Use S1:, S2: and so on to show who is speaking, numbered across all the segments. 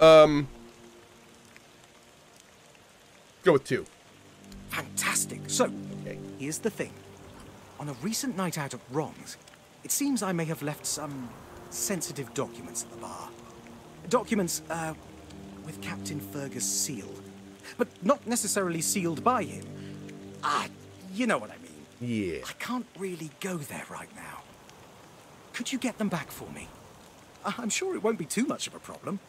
S1: Go with 2.
S2: Fantastic. So,
S1: Okay.
S2: here's the thing. On a recent night out at Ron's, it seems I may have left some sensitive documents at the bar. Documents, with Captain Fergus' seal. But not necessarily sealed by him. You know what I mean.
S1: Yeah.
S2: I can't really go there right now. Could you get them back for me? I'm sure it won't be too much of a problem.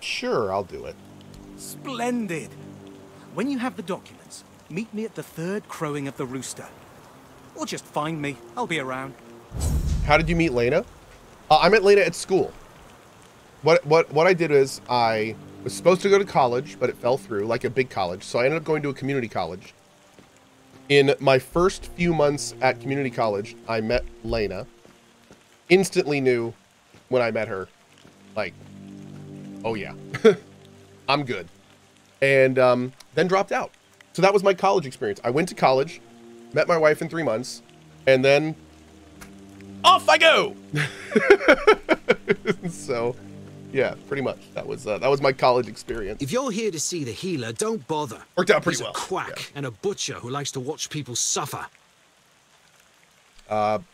S1: Sure, I'll do it.
S2: Splendid. When you have the documents, meet me at the 3rd crowing of the rooster. Or just find me. I'll be around.
S1: How did you meet Lena? I met Lena at school. What I did is I was supposed to go to college, but it fell through, like a big college. So I ended up going to a community college. In my first few months at community college, I met Lena. Instantly knew when I met her, like, oh yeah, I'm good. And then dropped out. So that was my college experience. I went to college, met my wife in 3 months, and then off I go. So yeah, pretty much. That was my college experience.
S3: If you're here to see the healer, don't bother.
S1: Worked out pretty
S3: He's
S1: well.
S3: A quack
S1: Yeah.
S3: and a butcher who likes to watch people suffer.
S1: Ow.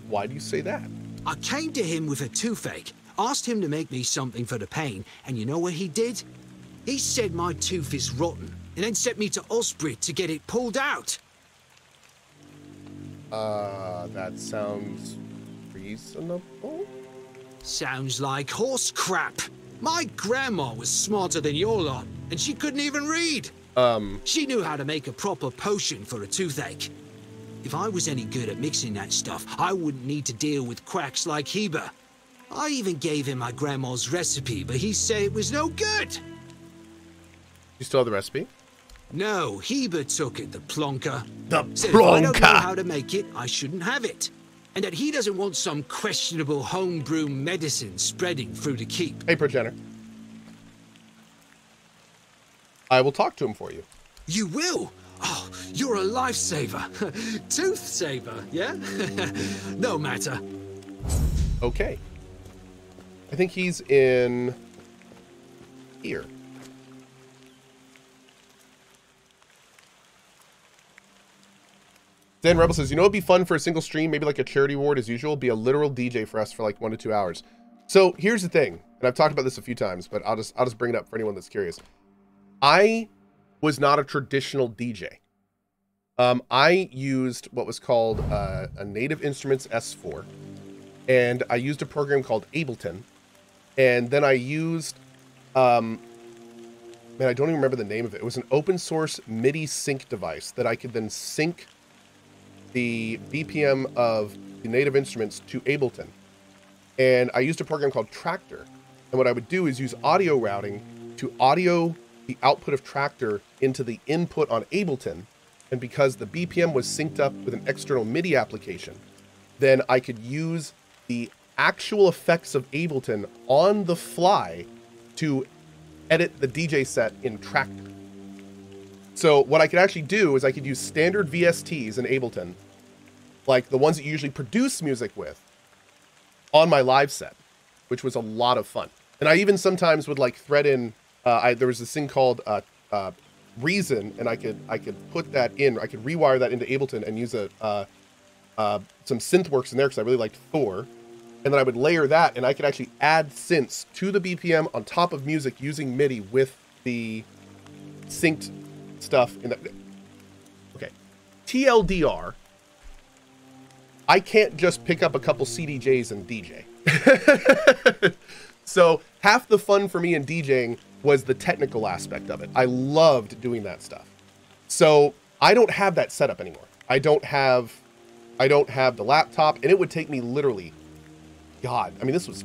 S1: Why do you say that?
S3: I came to him with a toothache, asked him to make me something for the pain, and you know what he did? He said my tooth is rotten, and then sent me to Osprey to get it pulled out.
S1: That sounds reasonable.
S3: Sounds like horse crap. My grandma was smarter than your lot, and she couldn't even read. She knew how to make a proper potion for a toothache. If I was any good at mixing that stuff, I wouldn't need to deal with quacks like Heber. I even gave him my grandma's recipe, but he said it was no good.
S1: You still have the recipe?
S3: No, Heber took it, the plonker.
S1: The
S3: Said if I don't know
S1: plonker.
S3: how to make it, I shouldn't have it. And that he doesn't want some questionable homebrew medicine spreading through the keep.
S1: Hey, Progenitor. I will talk to him for you.
S3: You will? Oh, you're a lifesaver. Tooth saver, yeah? No matter.
S1: Okay. I think he's in here. Dan Rebel says, you know, it'd be fun for a single stream, maybe like a charity award as usual, be a literal DJ for us for like 1 to 2 hours. So here's the thing, and I've talked about this a few times, but I'll just bring it up for anyone that's curious. I was not a traditional DJ. I used what was called a Native Instruments S4, and I used a program called Ableton, and then I used, man, I don't even remember the name of it. It was an open source MIDI sync device that I could then sync the BPM of the Native Instruments to Ableton. And I used a program called Tractor. And what I would do is use audio routing to audio the output of Tractor into the input on Ableton. And because the BPM was synced up with an external MIDI application, then I could use the actual effects of Ableton on the fly to edit the DJ set in Tractor. So what I could actually do is I could use standard VSTs in Ableton, like the ones that you usually produce music with, on my live set, which was a lot of fun. And I even sometimes would like thread in, there was this thing called Reason, and I could put that in, I could rewire that into Ableton and use some synthworks in there because I really liked Thor. And then I would layer that, and I could actually add synths to the BPM on top of music using MIDI with the synced stuff in that. Okay. TLDR, I can't just pick up a couple CDJs and DJ. So half the fun for me in DJing was the technical aspect of it. I loved doing that stuff. So I don't have that setup anymore. I don't have the laptop, and it would take me literally, God, I mean, this was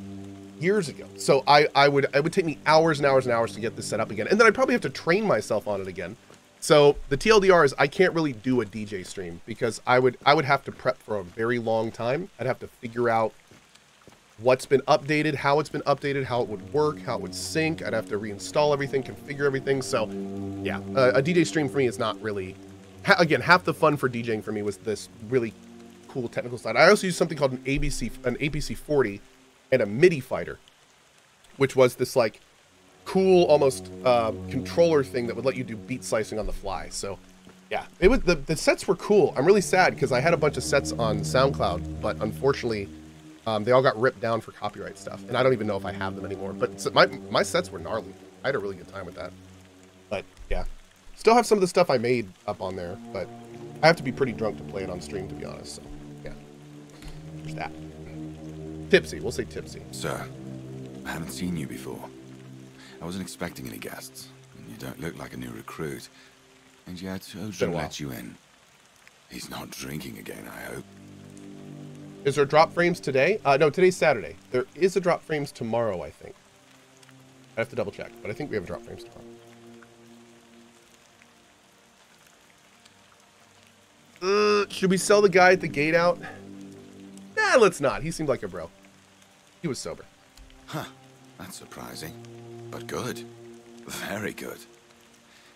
S1: years ago. So it would take me hours and hours and hours to get this set up again. And then I'd probably have to train myself on it again. So the TLDR is I can't really do a DJ stream because I would have to prep for a very long time. I'd have to figure out what's been updated, how it's been updated, how it would work, how it would sync. I'd have to reinstall everything, configure everything. So yeah, a DJ stream for me is not really, again, half the fun for DJing for me was this really cool technical side. I also use something called an APC 40, and a MIDI fighter, which was this like cool, almost controller thing that would let you do beat slicing on the fly. So yeah, it was the sets were cool. I'm really sad because I had a bunch of sets on SoundCloud, but unfortunately, they all got ripped down for copyright stuff, and I don't even know if I have them anymore. But my sets were gnarly. I had a really good time with that. But yeah, still have some of the stuff I made up on there, but I have to be pretty drunk to play it on stream, to be honest. So yeah, there's that. Tipsy, we'll say tipsy.
S4: Sir, I haven't seen you before. I wasn't expecting any guests, and you don't look like a new recruit. And yet, Ocean let you in. He's not drinking again, I hope.
S1: Is there drop frames today? No, today's Saturday. There is a drop frames tomorrow, I think. I have to double check, but I think we have a drop frames tomorrow. Should we sell the guy at the gate out? Nah, let's not. He seemed like a bro. He was sober.
S4: Huh. That's surprising. But good. Very good.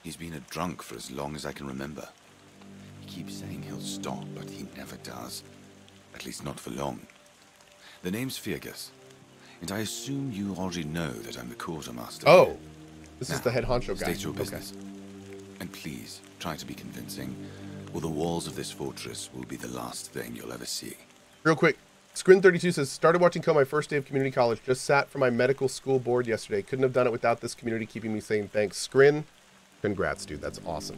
S4: He's been a drunk for as long as I can remember. He keeps saying he'll stop, but he never does. At least not for long. The name's Fergus, and I assume you already know that I'm the quartermaster.
S1: Oh, this is
S4: Now,
S1: the head honcho guy.
S4: State your business. Okay. And please, try to be convincing, or the walls of this fortress will be the last thing you'll ever see.
S1: Real quick, Scrin32 says, started watching Cohh my first day of community college. Just sat for my medical school board yesterday. Couldn't have done it without this community keeping me sane. Thanks, Scrin. Congrats, dude. That's awesome.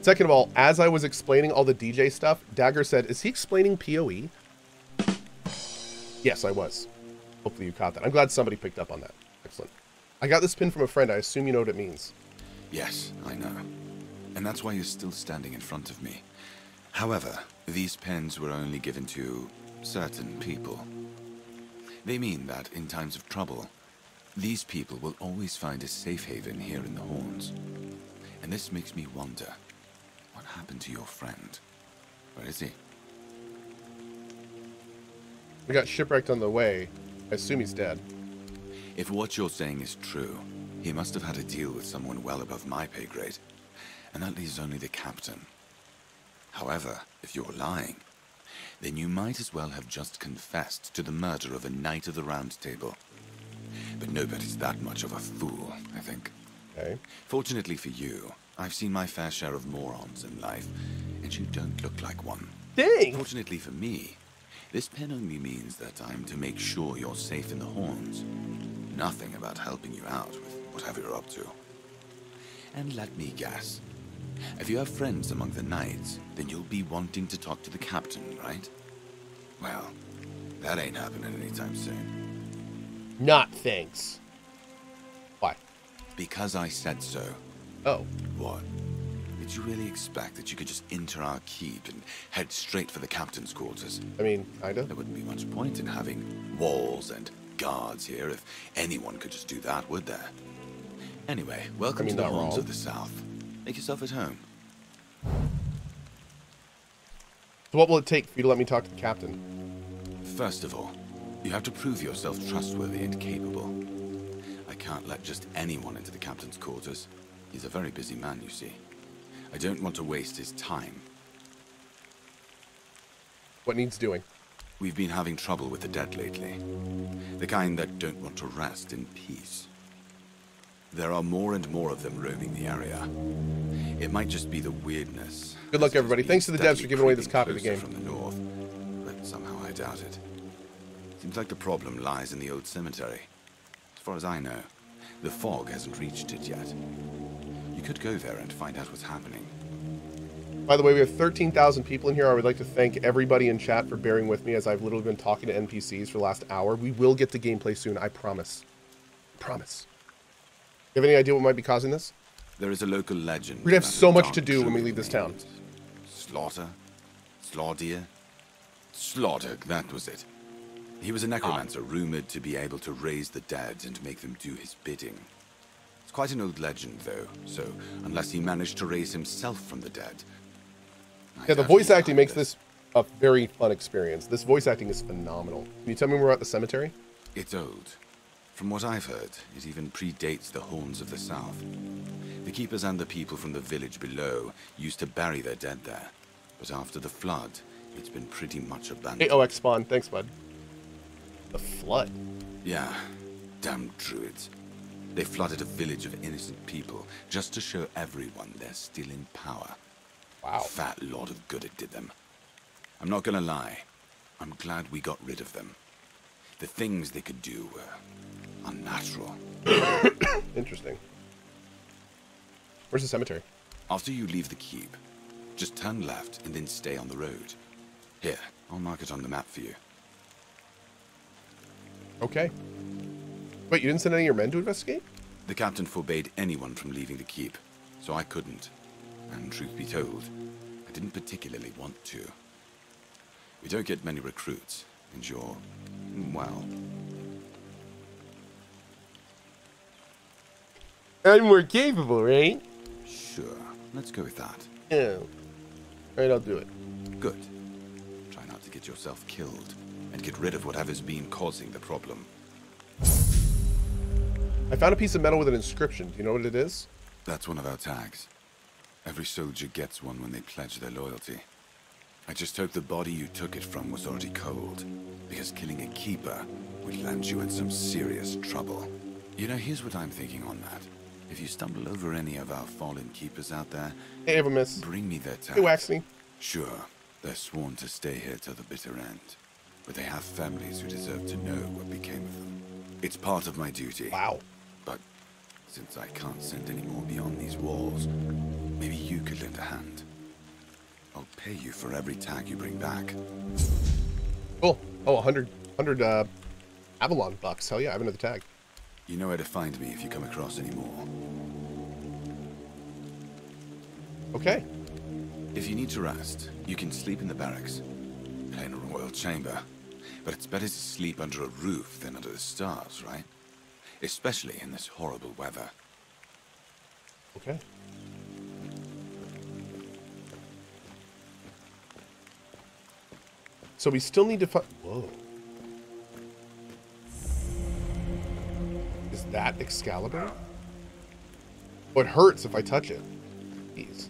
S1: Second of all, as I was explaining all the DJ stuff, Dagger said, is he explaining PoE? Yes, I was. Hopefully you caught that. I'm glad somebody picked up on that. Excellent. I got this pin from a friend. I assume you know what it means.
S4: Yes, I know. And that's why you're still standing in front of me. However, these pens were only given to certain people. They mean that in times of trouble, these people will always find a safe haven here in the Horns. And this makes me wonder, what happened to your friend? Where is he?
S1: We got shipwrecked on the way. I assume he's dead.
S4: If what you're saying is true, he must have had a deal with someone well above my pay grade. And that leaves only the captain. However, if you're lying, then you might as well have just confessed to the murder of a Knight of the Round Table. But nobody's that much of a fool, I think.
S1: Okay.
S4: Fortunately for you, I've seen my fair share of morons in life, and you don't look like one.
S1: Dang!
S4: Fortunately for me, this pen only means that I'm to make sure you're safe in the Horns. Nothing about helping you out with whatever you're up to. And let me guess. If you have friends among the knights, then you'll be wanting to talk to the captain, right? Well, that ain't happening anytime soon.
S1: Not thanks. Why?
S4: Because I said so.
S1: Oh.
S4: What? Did you really expect that you could just enter our keep and head straight for the captain's quarters?
S1: I mean, kinda.
S4: There wouldn't be much point in having walls and guards here if anyone could just do that, would there? Anyway, welcome to the Horns of the South. Make yourself at home.
S1: So what will it take for you to let me talk to the captain?
S4: First of all, you have to prove yourself trustworthy and capable. I can't let just anyone into the captain's quarters. He's a very busy man, you see. I don't want to waste his time.
S1: What needs doing?
S4: We've been having trouble with the dead lately. The kind that don't want to rest in peace. There are more and more of them roaming the area. It might just be the weirdness.
S1: Good luck, everybody. Thanks to the devs for giving away this copy of the game.
S4: From the north, but somehow I doubt it. Seems like the problem lies in the old cemetery. As far as I know, the fog hasn't reached it yet. You could go there and find out what's happening.
S1: By the way, we have 13,000 people in here. I would like to thank everybody in chat for bearing with me as I've literally been talking to NPCs for the last hour. We will get to gameplay soon, I promise. Promise. You have any idea what might be causing this?
S4: There is a local legend.
S1: We're gonna have so much to do when we leave this town.
S4: Slaughter? Slaughter? Slaughter, that was it. He was a necromancer rumored to be able to raise the dead and make them do his bidding. It's quite an old legend, though, so unless he managed to raise himself from the dead...
S1: Yeah, the voice acting makes this a very fun experience. This voice acting is phenomenal. Can you tell me when we're at the cemetery?
S4: It's old. From what I've heard, it even predates the Horns of the South. The keepers and the people from the village below used to bury their dead there. But after the flood, it's been pretty much abandoned.
S1: Hey, OX Spawn. Thanks, bud. The flood?
S4: Yeah, damn druids. They flooded a village of innocent people just to show everyone they're still in power.
S1: Wow.
S4: Fat lot of good it did them. I'm not gonna lie. I'm glad we got rid of them. The things they could do were unnatural.
S1: Interesting. Where's the cemetery?
S4: After you leave the keep, just turn left and then stay on the road. Here, I'll mark it on the map for you.
S1: Okay. Wait, you didn't send any of your men to investigate?
S4: The captain forbade anyone from leaving the keep, so I couldn't. And truth be told, I didn't particularly want to. We don't get many recruits, and you're, well...
S1: I'm more capable, right?
S4: Sure, let's go with that.
S1: Yeah. Alright, I'll do it.
S4: Good. Try not to get yourself killed, and get rid of whatever's been causing the problem.
S1: I found a piece of metal with an inscription. Do you know what it is?
S4: That's one of our tags. Every soldier gets one when they pledge their loyalty. I just hope the body you took it from was already cold, because killing a keeper would land you in some serious trouble. You know, here's what I'm thinking on that. If you stumble over any of our fallen keepers out there,
S1: Hey, Miss.
S4: bring me their tags.
S1: Hey, Waxney.
S4: Sure, they're sworn to stay here till the bitter end, but they have families who deserve to know what became of them. It's part of my duty.
S1: Wow.
S4: But since I can't send any more beyond these walls, maybe you could lend a hand. I'll pay you for every tag you bring back.
S1: Cool. Oh, 100 Avalon bucks. Hell yeah, I have another tag.
S4: You know where to find me if you come across any more.
S1: Okay.
S4: If you need to rest, you can sleep in the barracks. It ain't a royal chamber, but it's better to sleep under a roof than under the stars, right? Especially in this horrible weather.
S1: Okay. So we still need to find... Whoa. Is that Excalibur? Oh, it hurts if I touch it. Jeez.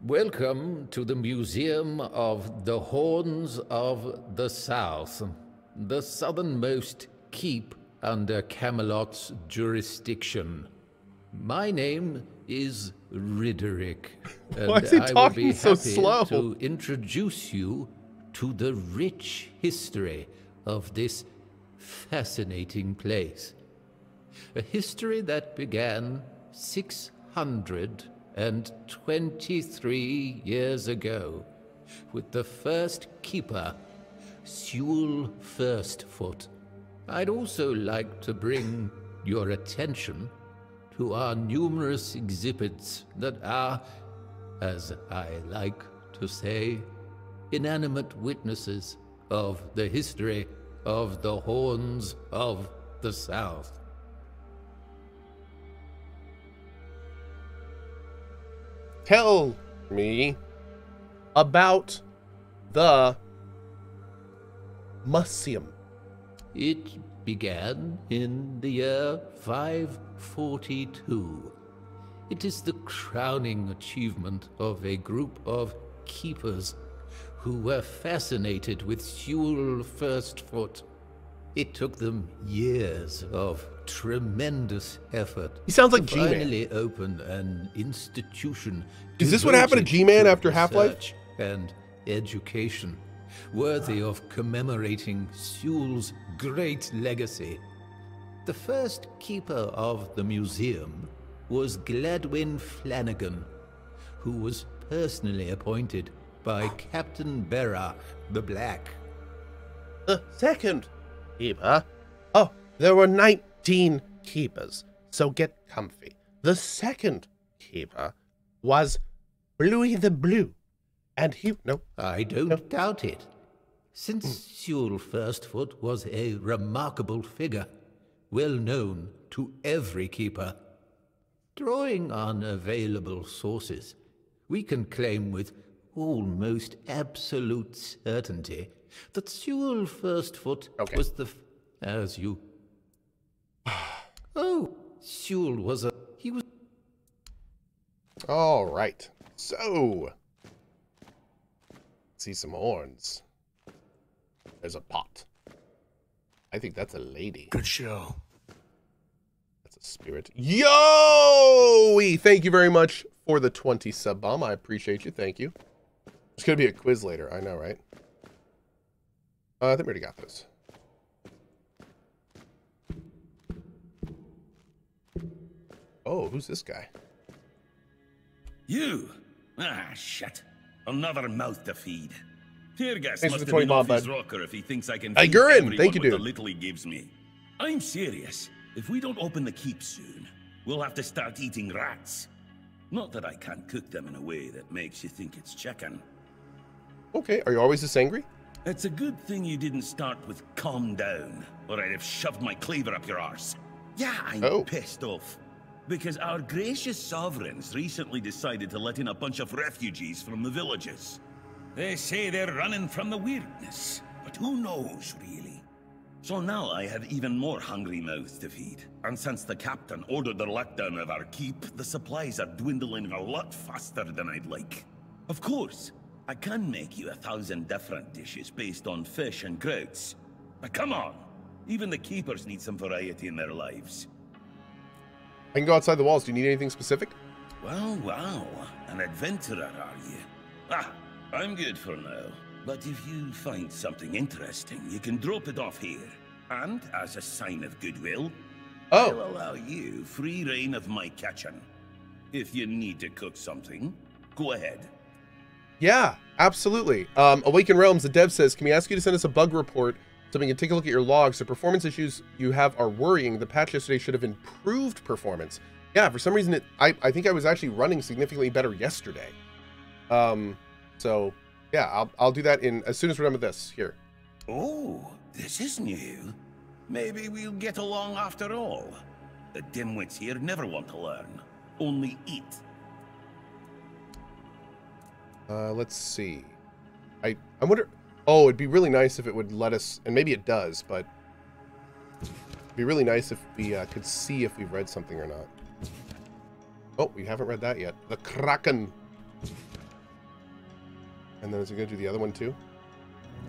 S5: Welcome to the Museum of the Horns of the South, the southernmost keep under Camelot's jurisdiction. My name is Ridderick, and
S1: Why is he
S5: I will
S1: talking
S5: be
S1: so
S5: happy
S1: slow?
S5: to introduce you to the rich history of this fascinating place. A history that began 623 years ago with the first keeper, Sewell Firstfoot. I'd also like to bring your attention to our numerous exhibits that are, as I like to say, inanimate witnesses of the history of the Horns of the South.
S1: Tell me about the museum.
S5: It began in the year 542. It is the crowning achievement of a group of keepers who were fascinated with Sewell Firstfoot. It took them years of tremendous effort.
S1: He sounds like
S5: to
S1: G-Man.
S5: finally open an institution.
S1: Is this what happened to
S5: devoted
S1: G-Man after Half-Life?
S5: research and education, worthy of commemorating Sewell's great legacy. The first keeper of the museum was Gladwin Flanagan, who was personally appointed by Captain Berach the Black.
S1: The second keeper? Oh, there were 19 keepers, so get comfy. The second keeper was Bluey the Blue, and he... No.
S5: I don't doubt it. Since Sewell Firstfoot was a remarkable figure, well known to every keeper. Drawing on available sources, we can claim with almost absolute certainty That Sewell Firstfoot was the... as you... Oh, Sewell was a... he was...
S1: All right. So... see some horns. There's a pot. I think that's a lady.
S6: Good show.
S1: That's a spirit. Yo! Thank you very much for the 20 sub bomb. I appreciate you. Thank you. There's going to be a quiz later. I know, right? I think we already got those. Oh, who's this guy?
S7: You? Ah, shit. Another mouth to feed. Teargas
S1: Thanks
S7: must
S1: for the
S7: have
S1: 20
S7: been off
S1: bomb,
S7: his
S1: bud.
S7: rocker if he thinks I can
S1: Hey,
S7: feed
S1: Gurren,
S7: everyone
S1: thank you,
S7: with the
S1: dude.
S7: little he gives me. I'm serious. If we don't open the keep soon, we'll have to start eating rats. Not that I can't cook them in a way that makes you think it's chicken.
S1: Okay, are you always this angry?
S7: It's a good thing you didn't start with calm down, or I'd have shoved my cleaver up your arse. Yeah, I'm pissed off. Because our gracious sovereigns recently decided to let in a bunch of refugees from the villages. They say they're running from the weirdness, but who knows, really? So now I have even more hungry mouths to feed. And since the captain ordered the lockdown of our keep, the supplies are dwindling a lot faster than I'd like. Of course, I can make you 1,000 different dishes based on fish and grouts. But come on, even the keepers need some variety in their lives.
S1: I can go outside the walls. Do you need anything specific?
S7: Well, wow, an adventurer, are you? Ah, I'm good for now. But if you find something interesting, you can drop it off here. And as a sign of goodwill, I'll allow you free reign of my kitchen. If you need to cook something, go ahead.
S1: Yeah, absolutely. Awaken Realms, the dev says, can we ask you to send us a bug report so we can take a look at your logs? The performance issues you have are worrying. The patch yesterday should have improved performance. Yeah, for some reason, I think I was actually running significantly better yesterday. So, yeah, I'll do that as soon as we're done with this. Here.
S7: Oh, this is new. Maybe we'll get along after all. The dimwits here never want to learn, only eat.
S1: Let's see. I wonder... oh, it'd be really nice if it would let us... and maybe it does, but... it'd be really nice if we could see if we've read something or not. Oh, we haven't read that yet. The Kraken. And then is it going to do the other one too?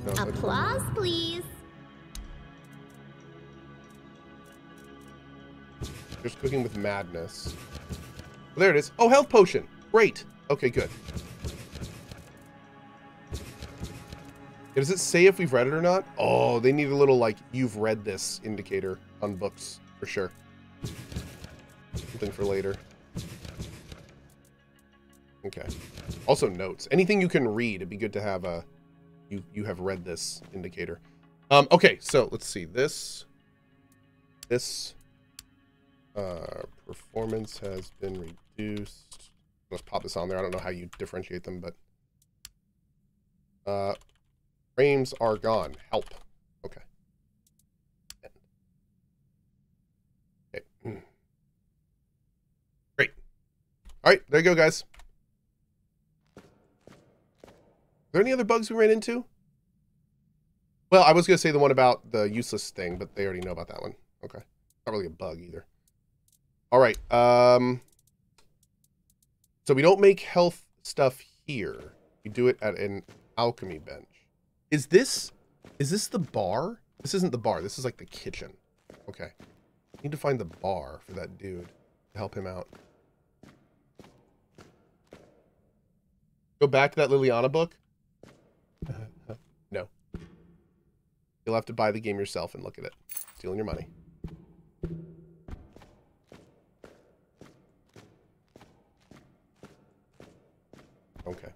S1: No,
S8: applause, please.
S1: Just cooking with madness. Well, there it is. Oh, health potion. Great. Okay, good. Does it say if we've read it or not? Oh, they need a little, like, you've read this indicator on books, for sure. Something for later. Okay. Also notes. Anything you can read, it'd be good to have a, you have read this indicator. Okay, so let's see. This performance has been reduced. Let's pop this on there. I don't know how you differentiate them, but frames are gone. Help. Okay. Okay. Great. All right, there you go, guys. Are there any other bugs we ran into? Well, I was going to say the one about the useless thing, but they already know about that one. Okay. Not really a bug either. All right. So we don't make health stuff here. We do it at an alchemy bench. Is this the bar? This isn't the bar. This is like the kitchen. Okay. Need to find the bar for that dude to help him out. Go back to that Liliana book. No. You'll have to buy the game yourself and look at it. Stealing your money. Okay.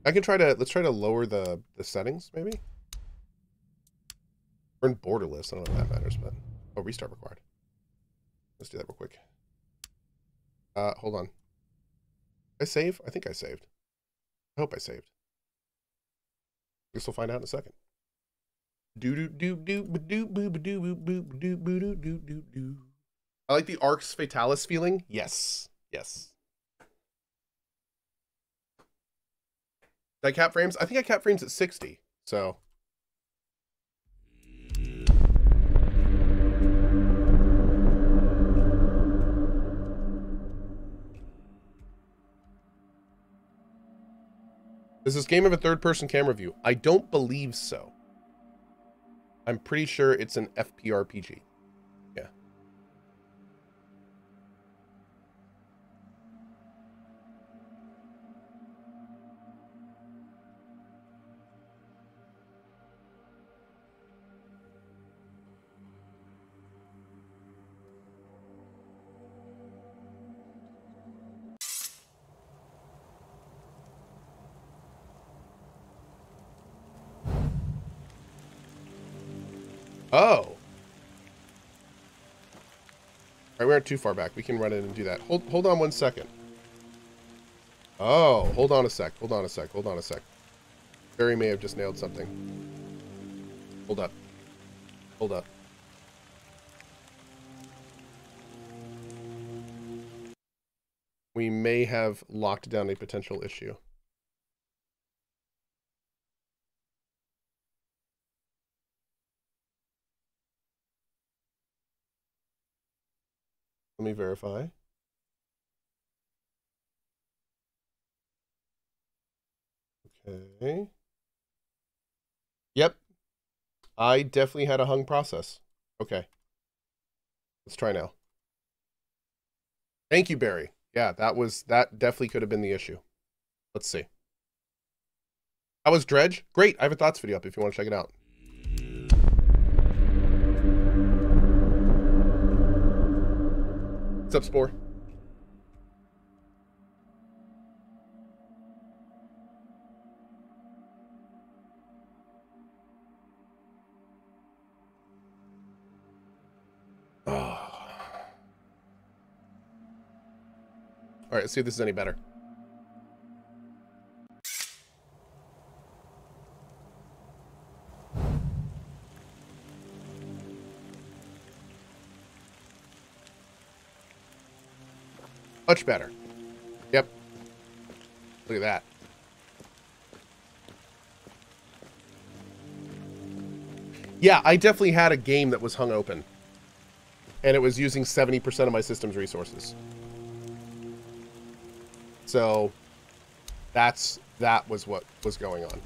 S1: I can try to, let's try to lower the settings, maybe? We're in borderless. I don't know if that matters, but... oh, restart required. Let's do that real quick. Hold on. Did I save? I think I saved. I hope I saved. Guess we'll find out in a second. I like the Arx Fatalis feeling. Yes. Yes. Did I cap frames? I think I cap frames at 60. So. Does this game have a third-person camera view? I don't believe so. I'm pretty sure it's an FPRPG. Yeah. Oh. All right, we aren't too far back. We can run in and do that. Hold on 1 second. Oh, hold on a sec. Hold on a sec. Hold on a sec. Barry may have just nailed something. Hold up. Hold up. We may have locked down a potential issue. Let me verify. Okay. Yep. I definitely had a hung process. Okay. Let's try now. Thank you, Barry. Yeah, that definitely could have been the issue. Let's see. How was Dredge? Great. I have a thoughts video up if you want to check it out. What's up, Spore? Oh. All right, let's see if this is any better. Much better. Yep. Look at that. Yeah, I definitely had a game that was hung open. And it was using 70% of my system's resources. So that was what was going on.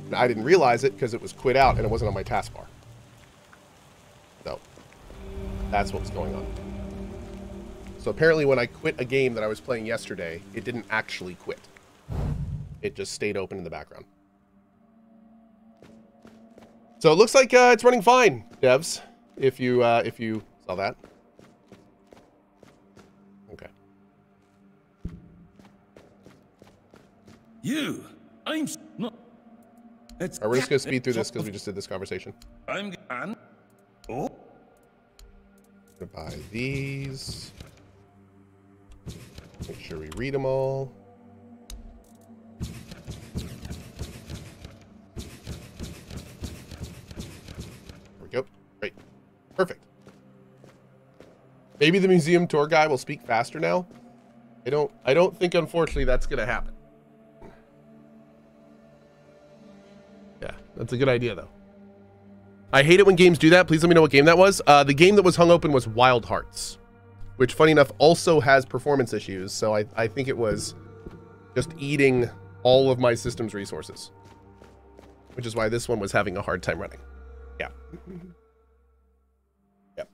S1: And I didn't realize it because it was quit out and it wasn't on my taskbar. So that's what was going on. So apparently when I quit a game that I was playing yesterday, it didn't actually quit. It just stayed open in the background. So it looks like it's running fine, devs. If you saw that. Okay.
S7: I'm not.
S1: All right, we're just gonna speed through this because we just did this conversation.
S7: I'm gonna. Oh.
S1: Gonna buy these. Make sure we read them all. There we go. Great. Perfect. Maybe the museum tour guy will speak faster now. I don't think, unfortunately, that's gonna happen. Yeah, that's a good idea though. I hate it when games do that. Please let me know what game that was. The game that was hung open was Wild Hearts, which, funny enough, also has performance issues. So I think it was just eating all of my system's resources, which is why this one was having a hard time running. Yeah. Yep.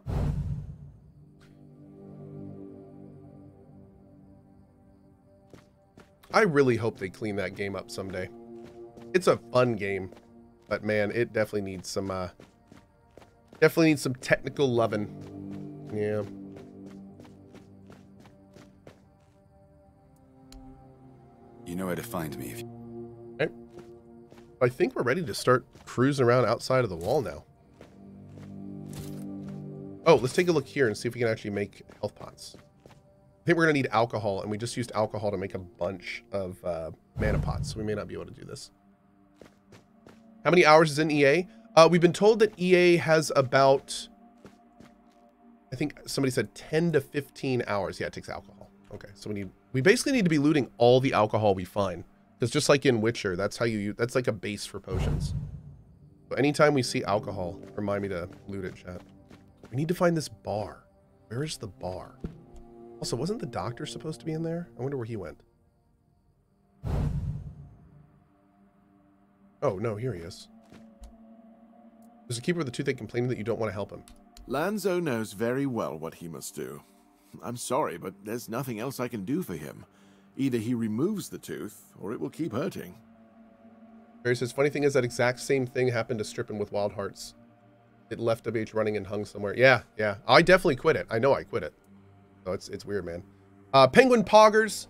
S1: I really hope they clean that game up someday. It's a fun game, but man, it definitely needs some technical loving. Yeah.
S4: You know where to find me. If
S1: Okay. I think we're ready to start cruising around outside of the wall now. Oh, let's take a look here and see if we can actually make health pots. I think we're gonna need alcohol, and we just used alcohol to make a bunch of mana pots, so we may not be able to do this. How many hours is in EA? We've been told that EA has about, I think somebody said 10 to 15 hours. Yeah, it takes alcohol. Okay, so we basically need to be looting all the alcohol we find. Because just like in Witcher, that's how you, that's like a base for potions. So anytime we see alcohol, remind me to loot it, chat. We need to find this bar. Where is the bar? Also, wasn't the doctor supposed to be in there? I wonder where he went. Oh, no, here he is. There's a keeper with the toothache complaining that you don't want to help him.
S6: Lanzo knows very well what he must do. I'm sorry, but there's nothing else I can do for him. Either he removes the tooth, or it will keep hurting.
S1: Barry says, funny thing is that exact same thing happened to Strippin with Wild Hearts. It left WH running and hung somewhere. Yeah, yeah. I definitely quit it. I know I quit it. So it's weird, man. Penguin Poggers,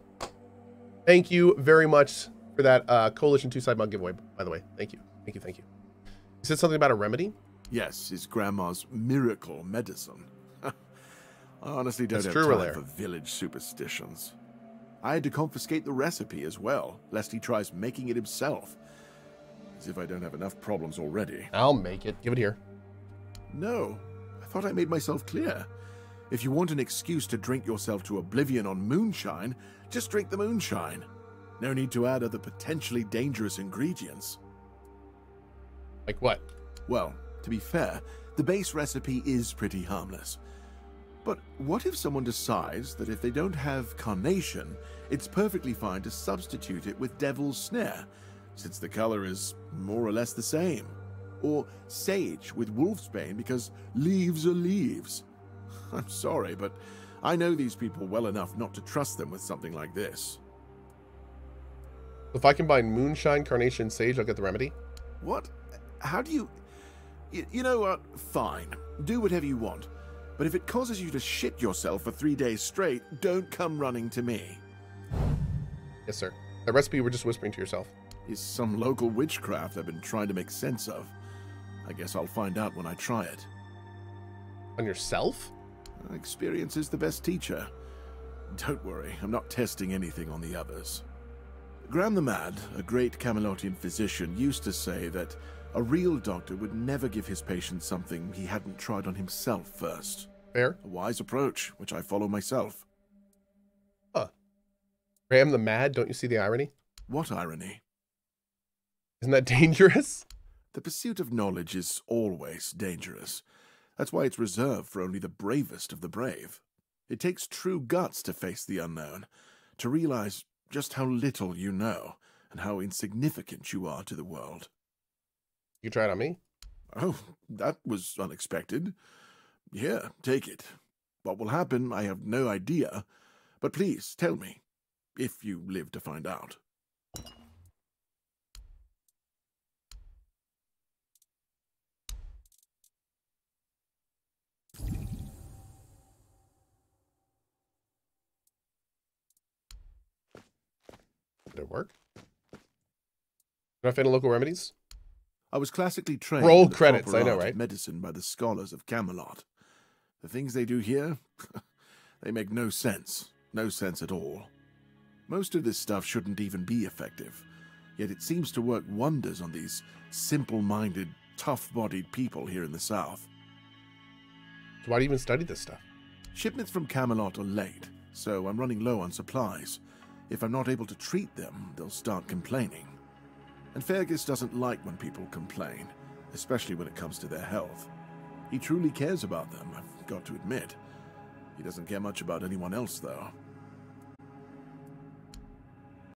S1: thank you very much for that Coalition 2-side mug giveaway, by the way. Thank you. Thank you, thank you. You said something about a remedy?
S6: Yes, his grandma's miracle medicine. I honestly don't have
S1: true,
S6: time
S1: Relaire.
S6: for village superstitions. I had to confiscate the recipe as well, lest he tries making it himself. As if I don't have enough problems already.
S1: I'll make it. Give it here.
S6: No, I thought I made myself clear. If you want an excuse to drink yourself to oblivion on moonshine, just drink the moonshine. No need to add other potentially dangerous ingredients.
S1: Like what?
S6: Well, to be fair, the base recipe is pretty harmless. But what if someone decides that if they don't have carnation, it's perfectly fine to substitute it with devil's snare, since the color is more or less the same? Or sage with wolfsbane because leaves are leaves? I'm sorry, but I know these people well enough not to trust them with something like this.
S1: If I combine moonshine, carnation, sage, I'll get the remedy?
S6: What? How do you... You know what? Fine. Do whatever you want. But if it causes you to shit yourself for 3 days straight, don't come running to me.
S1: Yes, sir. That recipe you were just whispering to yourself.
S6: Is some local witchcraft I've been trying to make sense of. I guess I'll find out when I try it.
S1: On yourself?
S6: Experience is the best teacher. Don't worry, I'm not testing anything on the others. Graham the Mad, a great Camelotian physician, used to say that a real doctor would never give his patient something he hadn't tried on himself first.
S1: Fair.
S6: A wise approach, which I follow myself.
S1: Huh. Graham the Mad, don't you see the irony?
S6: What irony?
S1: Isn't that dangerous?
S6: The pursuit of knowledge is always dangerous. That's why it's reserved for only the bravest of the brave. It takes true guts to face the unknown, to realize just how little you know, and how insignificant you are to the world.
S1: You try it on me?
S6: Oh, that was unexpected. Here, take it. What will happen, I have no idea. But please, tell me, if you live to find out.
S1: Did it work? Can I find local remedies?
S6: I was classically trained
S1: Roll
S6: in the
S1: credits,
S6: proper
S1: I know,
S6: art of
S1: right?
S6: medicine by the scholars of Camelot. The things they do here, they make no sense. No sense at all. Most of this stuff shouldn't even be effective, yet it seems to work wonders on these simple-minded, tough-bodied people here in the South.
S1: So why do you even study this stuff?
S6: Shipments from Camelot are late, so I'm running low on supplies. If I'm not able to treat them, they'll start complaining. And Fergus doesn't like when people complain, especially when it comes to their health. He truly cares about them, I've got to admit. He doesn't care much about anyone else, though.